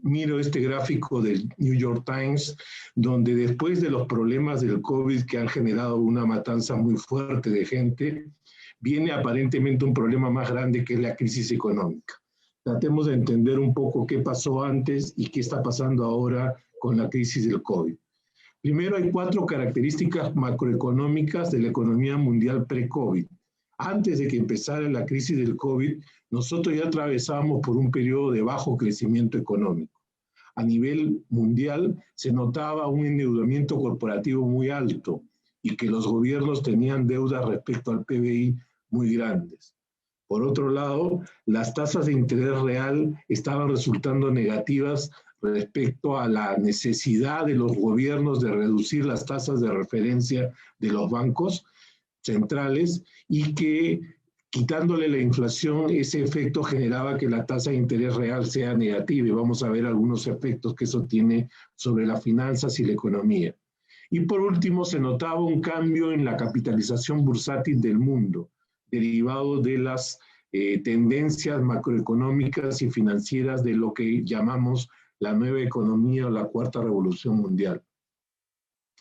miro este gráfico del New York Times, donde después de los problemas del COVID que han generado una matanza muy fuerte de gente, viene aparentemente un problema más grande que es la crisis económica. Tratemos de entender un poco qué pasó antes y qué está pasando ahora con la crisis del COVID. Primero, hay 4 características macroeconómicas de la economía mundial pre-COVID. Antes de que empezara la crisis del COVID, nosotros ya atravesábamos por un periodo de bajo crecimiento económico. A nivel mundial se notaba un endeudamiento corporativo muy alto y que los gobiernos tenían deudas respecto al PBI muy grandes. Por otro lado, las tasas de interés real estaban resultando negativas respecto a la necesidad de los gobiernos de reducir las tasas de referencia de los bancos centrales y que quitándole la inflación, ese efecto generaba que la tasa de interés real sea negativa y vamos a ver algunos efectos que eso tiene sobre las finanzas y la economía. Y por último, se notaba un cambio en la capitalización bursátil del mundo, derivado de las tendencias macroeconómicas y financieras de lo que llamamos la nueva economía o la cuarta revolución mundial.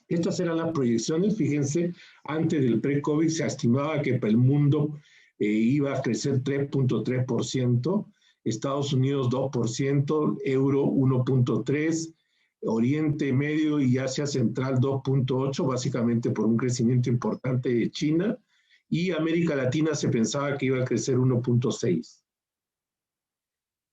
Estas eran las proyecciones, fíjense, antes del pre-COVID se estimaba que para el mundo iba a crecer 3.3%, Estados Unidos 2%, Euro 1.3%, Oriente Medio y Asia Central 2.8%, básicamente por un crecimiento importante de China, y América Latina se pensaba que iba a crecer 1.6%.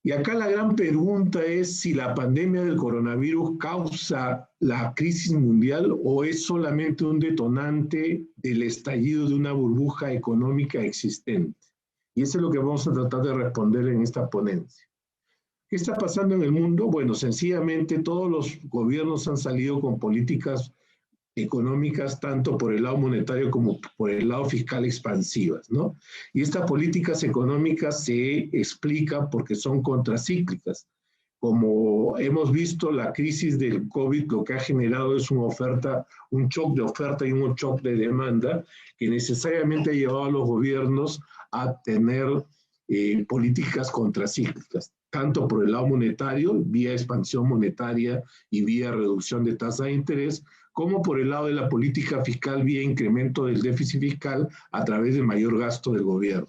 Y acá la gran pregunta es si la pandemia del coronavirus causa la crisis mundial o es solamente un detonante del estallido de una burbuja económica existente. Y eso es lo que vamos a tratar de responder en esta ponencia. ¿Qué está pasando en el mundo? Bueno, sencillamente todos los gobiernos han salido con políticas económicas tanto por el lado monetario como por el lado fiscal expansivas, ¿no? Y estas políticas económicas se explican porque son contracíclicas. Como hemos visto, la crisis del COVID lo que ha generado es un shock de oferta y un shock de demanda que necesariamente ha llevado a los gobiernos a tener políticas contracíclicas, tanto por el lado monetario, vía expansión monetaria y vía reducción de tasa de interés, como por el lado de la política fiscal vía incremento del déficit fiscal a través de mayor gasto del gobierno.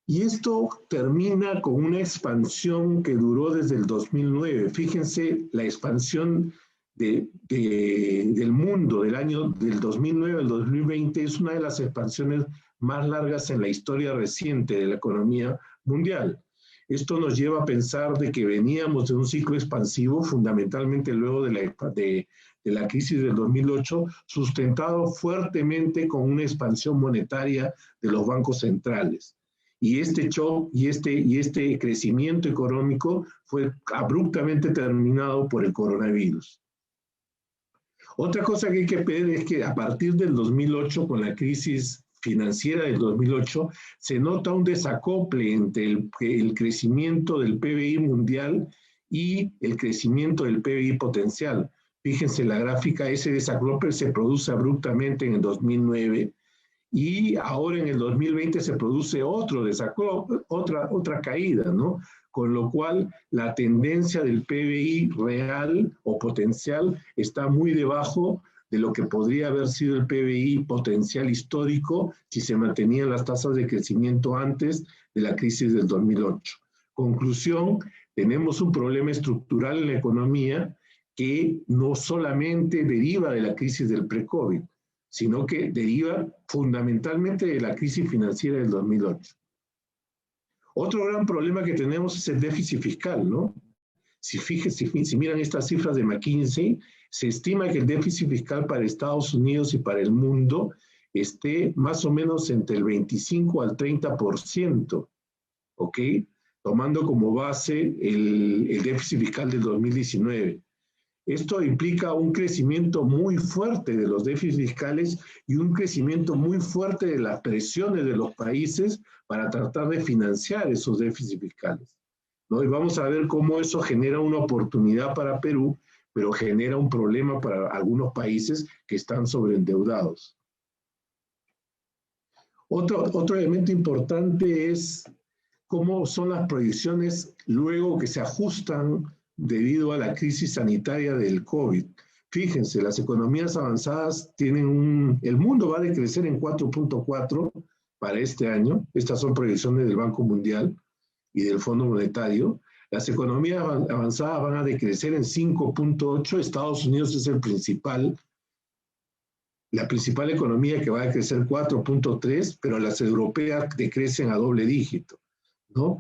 Y esto termina con una expansión que duró desde el 2009. Fíjense, la expansión del mundo del 2009 al 2020 es una de las expansiones más largas en la historia reciente de la economía mundial. Esto nos lleva a pensar de que veníamos de un ciclo expansivo, fundamentalmente luego de la crisis del 2008, sustentado fuertemente con una expansión monetaria de los bancos centrales. Y este shock y este crecimiento económico fue abruptamente terminado por el coronavirus. Otra cosa que hay que ver es que a partir del 2008, con la crisis financiera del 2008, se nota un desacople entre el crecimiento del PBI mundial y el crecimiento del PBI potencial. Fíjense la gráfica, ese desacople se produce abruptamente en el 2009 y ahora en el 2020 se produce otro desacople, otra caída, ¿no? Con lo cual la tendencia del PBI real o potencial está muy debajo de lo que podría haber sido el PBI potencial histórico si se mantenían las tasas de crecimiento antes de la crisis del 2008. Conclusión, tenemos un problema estructural en la economía que no solamente deriva de la crisis del pre-COVID, sino que deriva fundamentalmente de la crisis financiera del 2008. Otro gran problema que tenemos es el déficit fiscal, ¿no? Si miran estas cifras de McKinsey, se estima que el déficit fiscal para Estados Unidos y para el mundo esté más o menos entre el 25 al 30%, ¿ok? Tomando como base el déficit fiscal del 2019. Esto implica un crecimiento muy fuerte de los déficits fiscales y un crecimiento muy fuerte de las presiones de los países para tratar de financiar esos déficits fiscales, ¿no? Y vamos a ver cómo eso genera una oportunidad para Perú, pero genera un problema para algunos países que están sobreendeudados. Otro elemento importante es cómo son las proyecciones luego que se ajustan debido a la crisis sanitaria del COVID. Fíjense, las economías avanzadas tienen el mundo va a decrecer en 4.4 para este año. Estas son proyecciones del Banco Mundial y del Fondo Monetario. Las economías avanzadas van a decrecer en 5.8. Estados Unidos es la principal economía que va a crecer 4.3, pero las europeas decrecen a doble dígito, ¿no?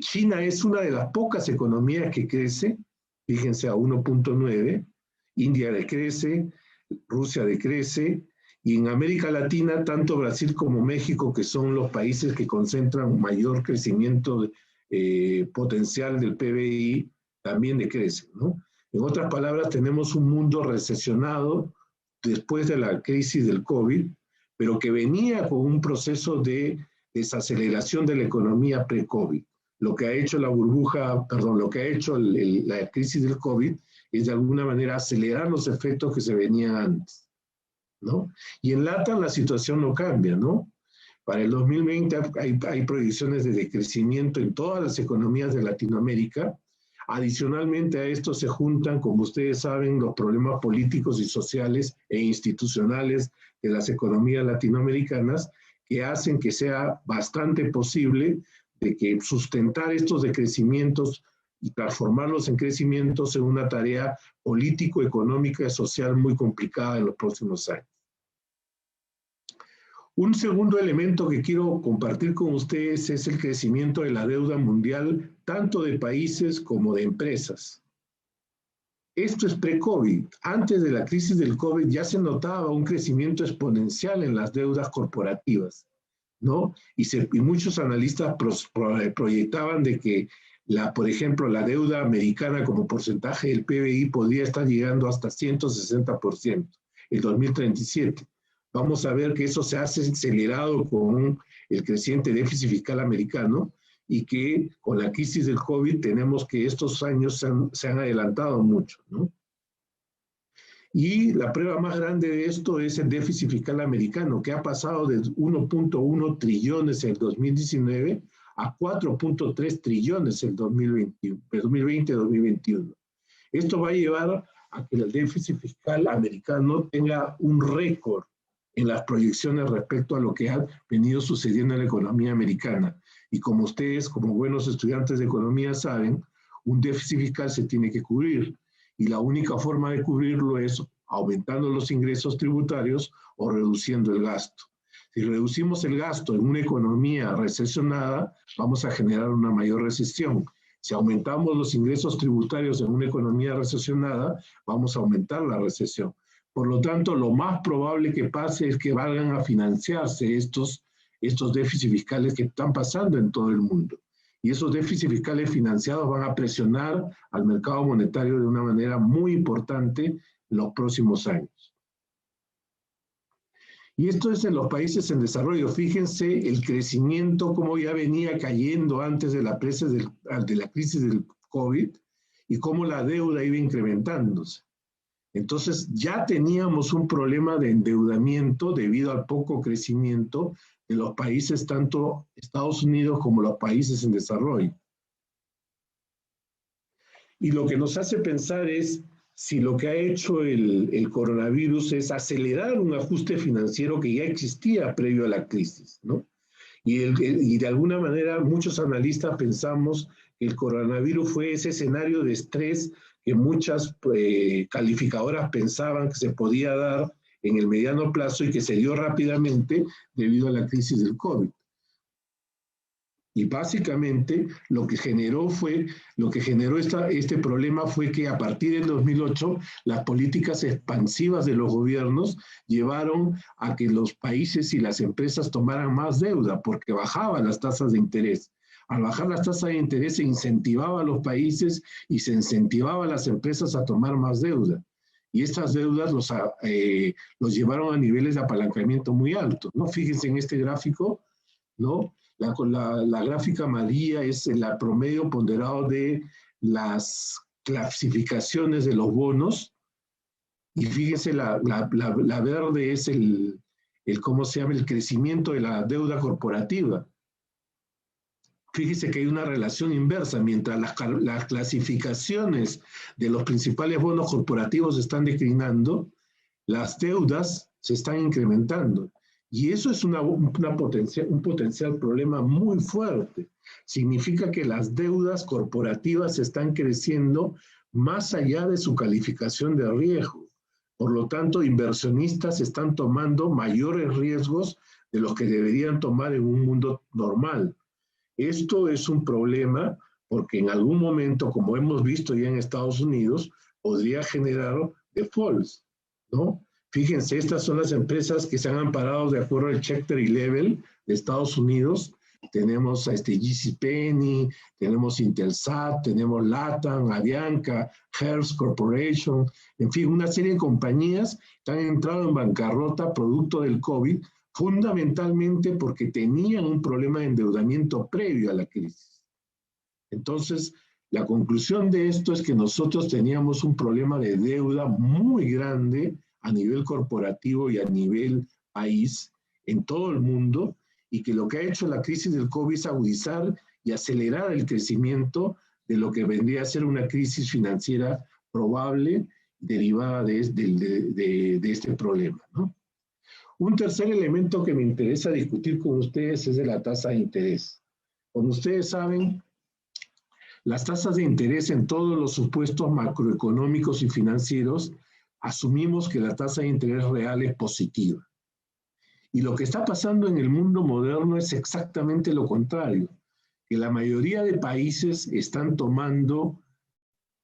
China es una de las pocas economías que crece, fíjense, a 1.9, India decrece, Rusia decrece, y en América Latina, tanto Brasil como México, que son los países que concentran mayor crecimiento potencial del PBI, también decrecen, ¿no? En otras palabras, tenemos un mundo recesionado después de la crisis del COVID, pero que venía con un proceso de desaceleración de la economía pre-COVID. Lo que ha hecho la crisis del COVID es de alguna manera acelerar los efectos que se venían antes, ¿no? Y en LATAM la situación no cambia, ¿no? Para el 2020 hay proyecciones de decrecimiento en todas las economías de Latinoamérica. Adicionalmente a esto se juntan, como ustedes saben, los problemas políticos y sociales e institucionales de las economías latinoamericanas que hacen que sea bastante posible de que sustentar estos decrecimientos y transformarlos en crecimientos sea una tarea político, económica y social muy complicada en los próximos años. Un segundo elemento que quiero compartir con ustedes es el crecimiento de la deuda mundial, tanto de países como de empresas. Esto es pre-COVID. Antes de la crisis del COVID ya se notaba un crecimiento exponencial en las deudas corporativas, ¿no? Y muchos analistas proyectaban de que, por ejemplo, la deuda americana como porcentaje del PBI podría estar llegando hasta 160% en 2037. Vamos a ver que eso se ha acelerado con el creciente déficit fiscal americano y que con la crisis del COVID tenemos que estos años se han adelantado mucho, ¿no? Y la prueba más grande de esto es el déficit fiscal americano, que ha pasado de 1.1 trillones en el 2019 a 4.3 trillones en 2020-2021. Esto va a llevar a que el déficit fiscal americano tenga un récord en las proyecciones respecto a lo que ha venido sucediendo en la economía americana. Y como ustedes, como buenos estudiantes de economía saben, un déficit fiscal se tiene que cubrir. Y la única forma de cubrirlo es aumentando los ingresos tributarios o reduciendo el gasto. Si reducimos el gasto en una economía recesionada, vamos a generar una mayor recesión. Si aumentamos los ingresos tributarios en una economía recesionada, vamos a aumentar la recesión. Por lo tanto, lo más probable que pase es que vayan a financiarse estos déficits fiscales que están pasando en todo el mundo. Y esos déficits fiscales financiados van a presionar al mercado monetario de una manera muy importante en los próximos años. Y esto es en los países en desarrollo. Fíjense el crecimiento, cómo ya venía cayendo antes de la crisis del COVID y cómo la deuda iba incrementándose. Entonces ya teníamos un problema de endeudamiento debido al poco crecimiento de los países, tanto Estados Unidos como los países en desarrollo. Y lo que nos hace pensar es si lo que ha hecho el coronavirus es acelerar un ajuste financiero que ya existía previo a la crisis, ¿no? Y de alguna manera muchos analistas pensamos que el coronavirus fue ese escenario de estrés que muchas calificadoras pensaban que se podía dar en el mediano plazo y que se dio rápidamente debido a la crisis del COVID. Y básicamente lo que generó este problema fue que a partir del 2008 las políticas expansivas de los gobiernos llevaron a que los países y las empresas tomaran más deuda porque bajaban las tasas de interés. Al bajar las tasas de interés se incentivaba a los países y se incentivaba a las empresas a tomar más deuda. Y estas deudas los llevaron a niveles de apalancamiento muy altos, ¿no? Fíjense en este gráfico, ¿no? La gráfica amarilla es el promedio ponderado de las clasificaciones de los bonos y fíjense la verde es ¿cómo se llama? El crecimiento de la deuda corporativa. fíjese que hay una relación inversa. Mientras las clasificaciones de los principales bonos corporativos están declinando, las deudas se están incrementando. Y eso es un potencial problema muy fuerte. Significa que las deudas corporativas están creciendo más allá de su calificación de riesgo. Por lo tanto, inversionistas están tomando mayores riesgos de los que deberían tomar en un mundo normal. Esto es un problema porque en algún momento, como hemos visto ya en Estados Unidos, podría generar defaults, ¿no? Fíjense, estas son las empresas que se han amparado de acuerdo al Chapter 11 de Estados Unidos. Tenemos a JCPenney, tenemos Intelsat, tenemos LATAM, Avianca, Hearst Corporation, en fin, una serie de compañías que han entrado en bancarrota producto del COVID, fundamentalmente porque tenían un problema de endeudamiento previo a la crisis. Entonces, la conclusión de esto es que nosotros teníamos un problema de deuda muy grande a nivel corporativo y a nivel país en todo el mundo, y que lo que ha hecho la crisis del COVID es agudizar y acelerar el crecimiento de lo que vendría a ser una crisis financiera probable derivada de este problema, ¿no? Un tercer elemento que me interesa discutir con ustedes es de la tasa de interés. Como ustedes saben, las tasas de interés en todos los supuestos macroeconómicos y financieros asumimos que la tasa de interés real es positiva. Y lo que está pasando en el mundo moderno es exactamente lo contrario, que la mayoría de países están tomando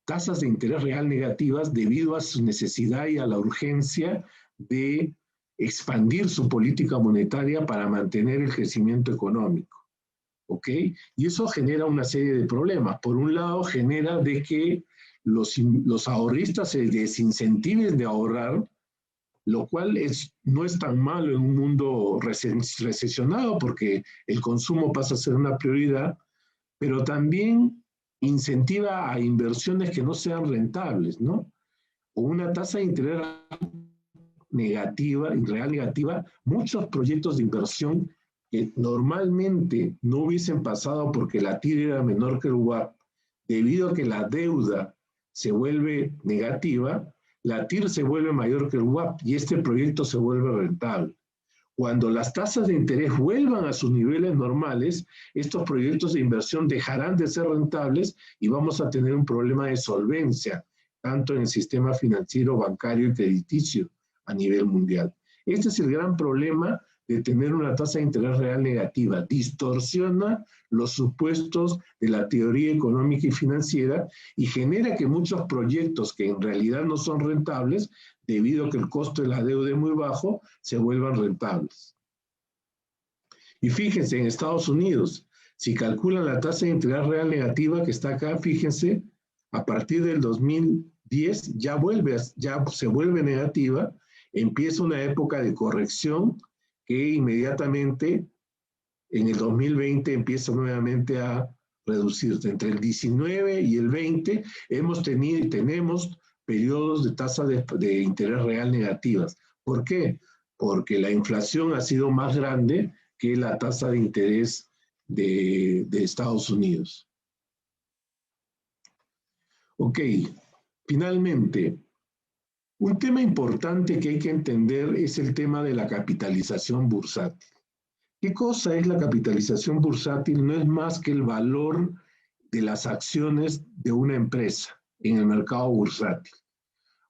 tasas de interés real negativas debido a su necesidad y a la urgencia de expandir su política monetaria para mantener el crecimiento económico. ¿Ok? Y eso genera una serie de problemas. Por un lado, genera de que los ahorristas se desincentiven de ahorrar, lo cual no es tan malo en un mundo recesionado porque el consumo pasa a ser una prioridad, pero también incentiva a inversiones que no sean rentables, ¿no? O una tasa de interés negativa, real negativa, muchos proyectos de inversión que normalmente no hubiesen pasado porque la TIR era menor que el WACC, debido a que la deuda se vuelve negativa, la TIR se vuelve mayor que el WACC y este proyecto se vuelve rentable. Cuando las tasas de interés vuelvan a sus niveles normales, estos proyectos de inversión dejarán de ser rentables y vamos a tener un problema de solvencia, tanto en el sistema financiero, bancario y crediticio a nivel mundial. Este es el gran problema de tener una tasa de interés real negativa. Distorsiona los supuestos de la teoría económica y financiera y genera que muchos proyectos que en realidad no son rentables, debido a que el costo de la deuda es muy bajo, se vuelvan rentables. Y fíjense, en Estados Unidos, si calculan la tasa de interés real negativa que está acá, fíjense, a partir del 2010 ya se vuelve negativa, empieza una época de corrección que inmediatamente en el 2020 empieza nuevamente a reducirse. Entre el 19 y el 20 hemos tenido y tenemos periodos de tasa de interés real negativas. ¿Por qué? Porque la inflación ha sido más grande que la tasa de interés de Estados Unidos. Ok, finalmente, un tema importante que hay que entender es el tema de la capitalización bursátil. ¿Qué cosa es la capitalización bursátil? No es más que el valor de las acciones de una empresa en el mercado bursátil.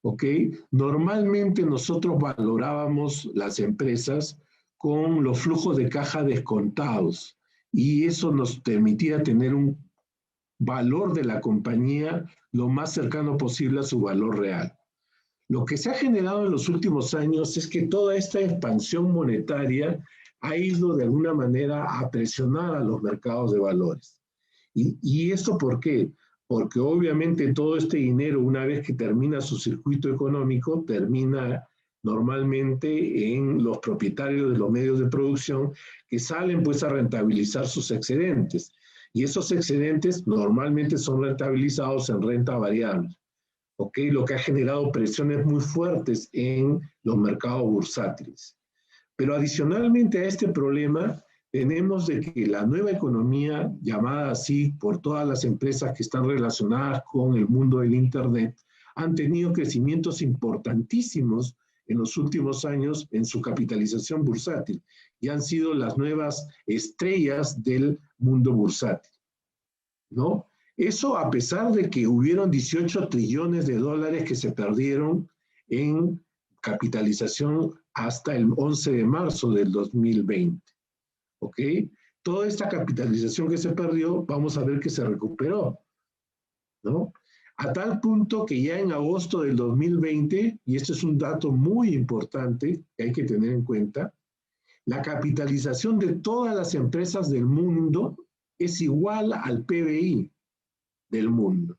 ¿Ok? Normalmente nosotros valorábamos las empresas con los flujos de caja descontados y eso nos permitía tener un valor de la compañía lo más cercano posible a su valor real. Lo que se ha generado en los últimos años es que toda esta expansión monetaria ha ido de alguna manera a presionar a los mercados de valores. ¿Y esto por qué? Porque obviamente todo este dinero, una vez que termina su circuito económico, termina normalmente en los propietarios de los medios de producción que salen pues a rentabilizar sus excedentes. Y esos excedentes normalmente son rentabilizados en renta variable. ¿Okay? Lo que ha generado presiones muy fuertes en los mercados bursátiles. Pero adicionalmente a este problema, tenemos de que la nueva economía, llamada así por todas las empresas que están relacionadas con el mundo del Internet, han tenido crecimientos importantísimos en los últimos años en su capitalización bursátil y han sido las nuevas estrellas del mundo bursátil, ¿no? Eso a pesar de que hubieron 18 trillones de dólares que se perdieron en capitalización hasta el 11 de marzo del 2020. ¿Ok? Toda esta capitalización que se perdió, vamos a ver que se recuperó, ¿no? A tal punto que ya en agosto del 2020, y esto es un dato muy importante que hay que tener en cuenta, la capitalización de todas las empresas del mundo es igual al PBI del mundo.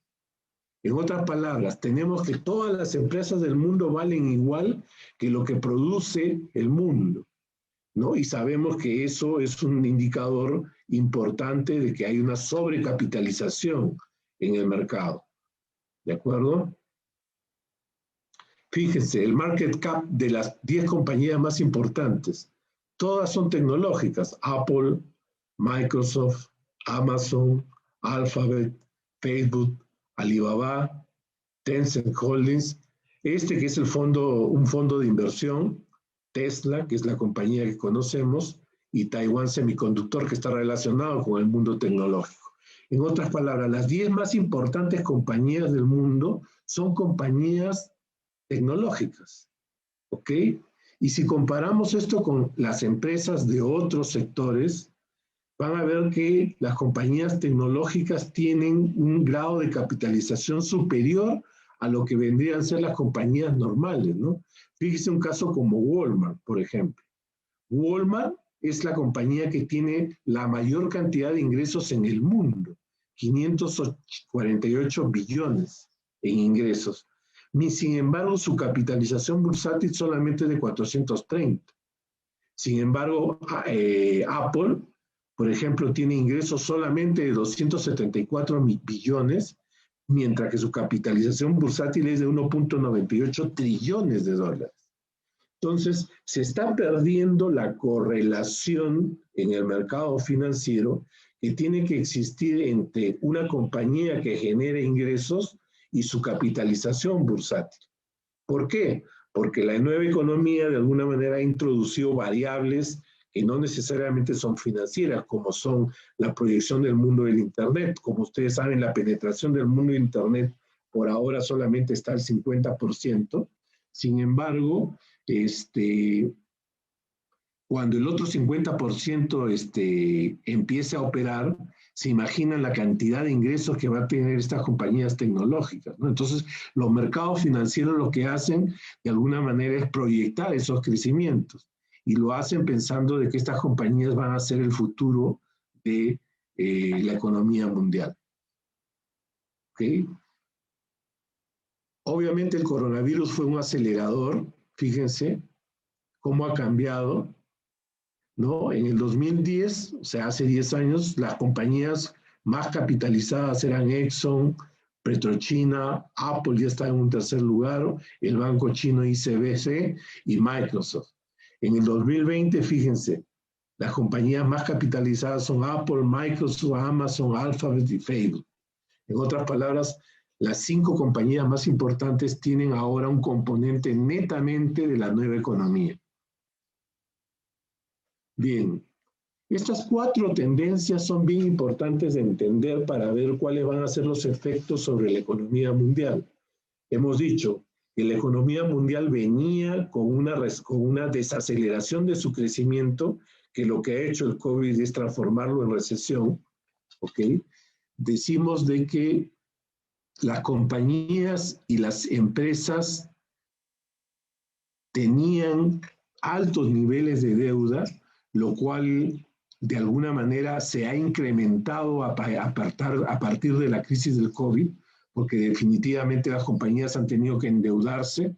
En otras palabras, tenemos que todas las empresas del mundo valen igual que lo que produce el mundo, ¿no? Y sabemos que eso es un indicador importante de que hay una sobrecapitalización en el mercado. ¿De acuerdo? Fíjense, el market cap de las 10 compañías más importantes, todas son tecnológicas. Apple, Microsoft, Amazon, Alphabet, Facebook, Alibaba, Tencent Holdings, que es un fondo de inversión, Tesla, que es la compañía que conocemos, y Taiwan Semiconductor, que está relacionado con el mundo tecnológico. En otras palabras, las 10 más importantes compañías del mundo son compañías tecnológicas, ¿ok? Y si comparamos esto con las empresas de otros sectores, van a ver que las compañías tecnológicas tienen un grado de capitalización superior a lo que vendrían a ser las compañías normales, ¿no? Fíjese un caso como Walmart, por ejemplo. Walmart es la compañía que tiene la mayor cantidad de ingresos en el mundo, 548 billones en ingresos. Sin embargo, su capitalización bursátil solamente es de 430. Sin embargo, Apple, por ejemplo, tiene ingresos solamente de 274 billones, mientras que su capitalización bursátil es de 1.98 trillones de dólares. Entonces, se está perdiendo la correlación en el mercado financiero que tiene que existir entre una compañía que genere ingresos y su capitalización bursátil. ¿Por qué? Porque la nueva economía de alguna manera ha introducido variables que no necesariamente son financieras, como son la proyección del mundo del Internet. Como ustedes saben, la penetración del mundo del Internet por ahora solamente está al 50%. Sin embargo, cuando el otro 50% empiece a operar, se imaginan la cantidad de ingresos que va a tener estas compañías tecnológicas, ¿no? Entonces, los mercados financieros lo que hacen de alguna manera es proyectar esos crecimientos y lo hacen pensando de que estas compañías van a ser el futuro de la economía mundial. ¿Okay? Obviamente el coronavirus fue un acelerador, fíjense cómo ha cambiado, ¿no? En el 2010, o sea, hace 10 años, las compañías más capitalizadas eran Exxon, PetroChina, Apple ya está en un tercer lugar, el banco chino ICBC y Microsoft. En el 2020, fíjense, las compañías más capitalizadas son Apple, Microsoft, Amazon, Alphabet y Facebook. En otras palabras, las 5 compañías más importantes tienen ahora un componente netamente de la nueva economía. Bien, estas 4 tendencias son bien importantes de entender para ver cuáles van a ser los efectos sobre la economía mundial. Hemos dicho que la economía mundial venía con una desaceleración de su crecimiento, que lo que ha hecho el COVID es transformarlo en recesión, ¿ok? Decimos de que las compañías y las empresas tenían altos niveles de deuda, lo cual de alguna manera se ha incrementado a partir de la crisis del COVID, porque definitivamente las compañías han tenido que endeudarse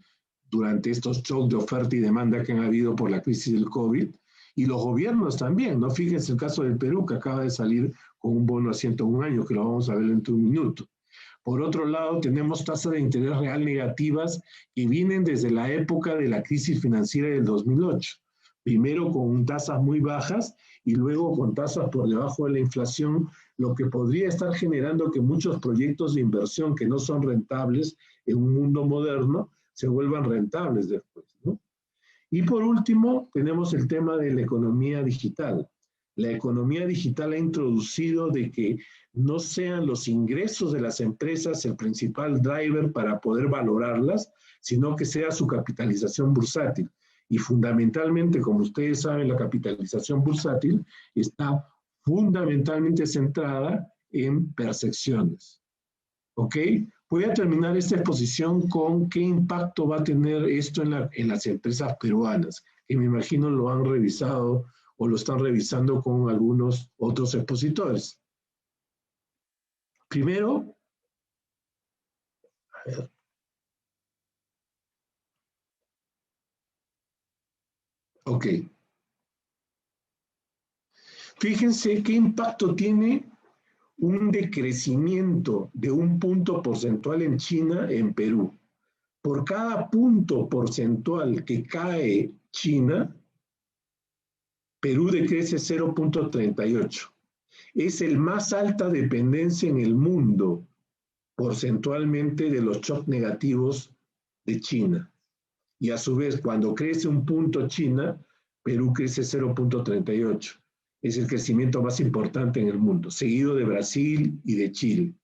durante estos shocks de oferta y demanda que han habido por la crisis del COVID, y los gobiernos también, ¿no? Fíjense el caso del Perú, que acaba de salir con un bono a 101 años, que lo vamos a ver dentro de un minuto. Por otro lado, tenemos tasas de interés real negativas que vienen desde la época de la crisis financiera del 2008. Primero con tasas muy bajas y luego con tasas por debajo de la inflación, lo que podría estar generando que muchos proyectos de inversión que no son rentables en un mundo moderno se vuelvan rentables después, ¿no? Y por último, tenemos el tema de la economía digital. La economía digital ha introducido de que no sean los ingresos de las empresas el principal driver para poder valorarlas, sino que sea su capitalización bursátil. Y fundamentalmente, como ustedes saben, la capitalización bursátil está fundamentalmente centrada en percepciones. ¿Ok? Voy a terminar esta exposición con qué impacto va a tener esto en las empresas peruanas, que me imagino lo han revisado o lo están revisando con algunos otros expositores. Primero, a ver. Ok. Fíjense qué impacto tiene un decrecimiento de 1 punto porcentual en China en Perú. Por cada punto porcentual que cae China, Perú decrece 0,38. Es el más alta dependencia en el mundo porcentualmente de los shocks negativos de China. Y a su vez, cuando crece 1 punto China, Perú crece 0,38. Es el crecimiento más importante en el mundo, seguido de Brasil y de Chile.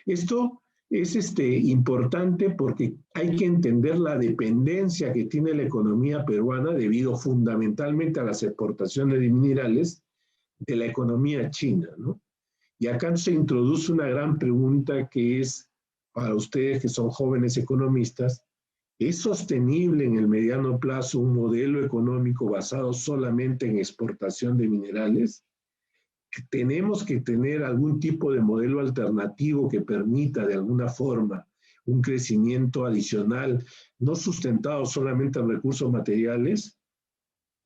Esto es importante porque hay que entender la dependencia que tiene la economía peruana debido fundamentalmente a las exportaciones de minerales de la economía china, ¿no? Y acá se introduce una gran pregunta que es, para ustedes que son jóvenes economistas, ¿es sostenible en el mediano plazo un modelo económico basado solamente en exportación de minerales? Tenemos que tener algún tipo de modelo alternativo que permita de alguna forma un crecimiento adicional, no sustentado solamente en recursos materiales.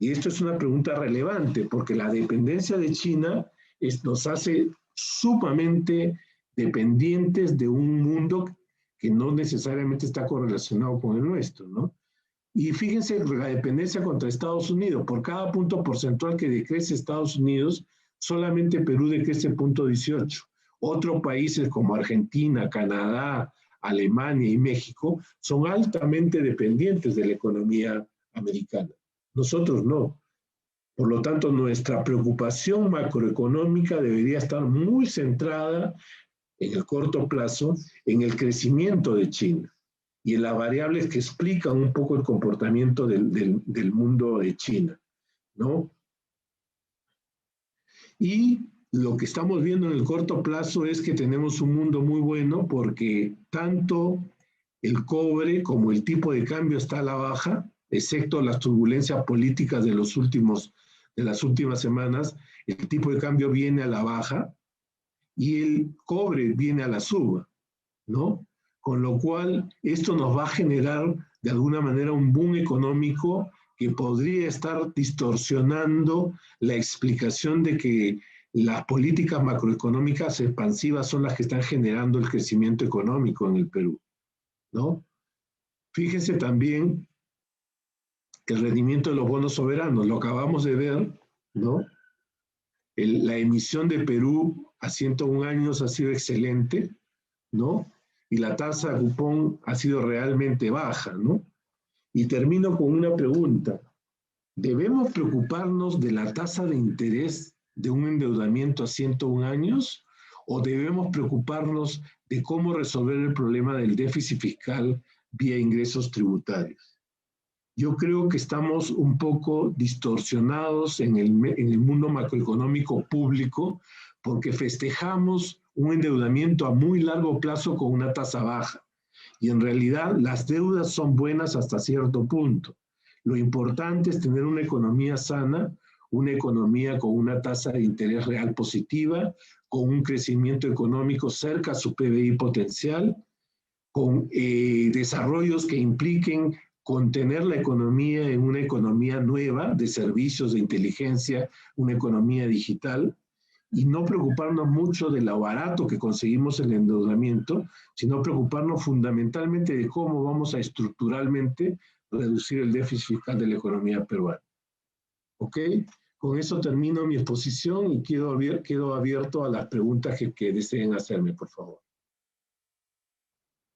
Y esto es una pregunta relevante porque la dependencia de China nos hace sumamente dependientes de un mundo que no necesariamente está correlacionado con el nuestro, ¿no? Y fíjense la dependencia contra Estados Unidos. Por cada punto porcentual que decrece Estados Unidos, solamente Perú decrece 0,18. Otros países como Argentina, Canadá, Alemania y México son altamente dependientes de la economía americana. Nosotros no. Por lo tanto, nuestra preocupación macroeconómica debería estar muy centrada en el corto plazo en el crecimiento de China y en las variables que explican un poco el comportamiento del mundo de China, ¿no? Y lo que estamos viendo en el corto plazo es que tenemos un mundo muy bueno porque tanto el cobre como el tipo de cambio está a la baja, excepto las turbulencias políticas de las últimas semanas, el tipo de cambio viene a la baja y el cobre viene a la suba, ¿no? Con lo cual, esto nos va a generar de alguna manera un boom económico que podría estar distorsionando la explicación de que las políticas macroeconómicas expansivas son las que están generando el crecimiento económico en el Perú, ¿no? Fíjense también el rendimiento de los bonos soberanos, lo acabamos de ver, ¿no? La emisión de Perú a 101 años ha sido excelente, ¿no? Y la tasa de cupón ha sido realmente baja, ¿no? Y termino con una pregunta. ¿Debemos preocuparnos de la tasa de interés de un endeudamiento a 101 años o debemos preocuparnos de cómo resolver el problema del déficit fiscal vía ingresos tributarios? Yo creo que estamos un poco distorsionados en el mundo macroeconómico público porque festejamos un endeudamiento a muy largo plazo con una tasa baja. Y en realidad las deudas son buenas hasta cierto punto. Lo importante es tener una economía sana, una economía con una tasa de interés real positiva, con un crecimiento económico cerca a su PBI potencial, con desarrollos que impliquen contener la economía en una economía nueva de servicios de inteligencia, una economía digital, y no preocuparnos mucho de lo barato que conseguimos el endeudamiento, sino preocuparnos fundamentalmente de cómo vamos a estructuralmente reducir el déficit fiscal de la economía peruana. ¿Ok? Con eso termino mi exposición y quedo abierto a las preguntas que deseen hacerme, por favor.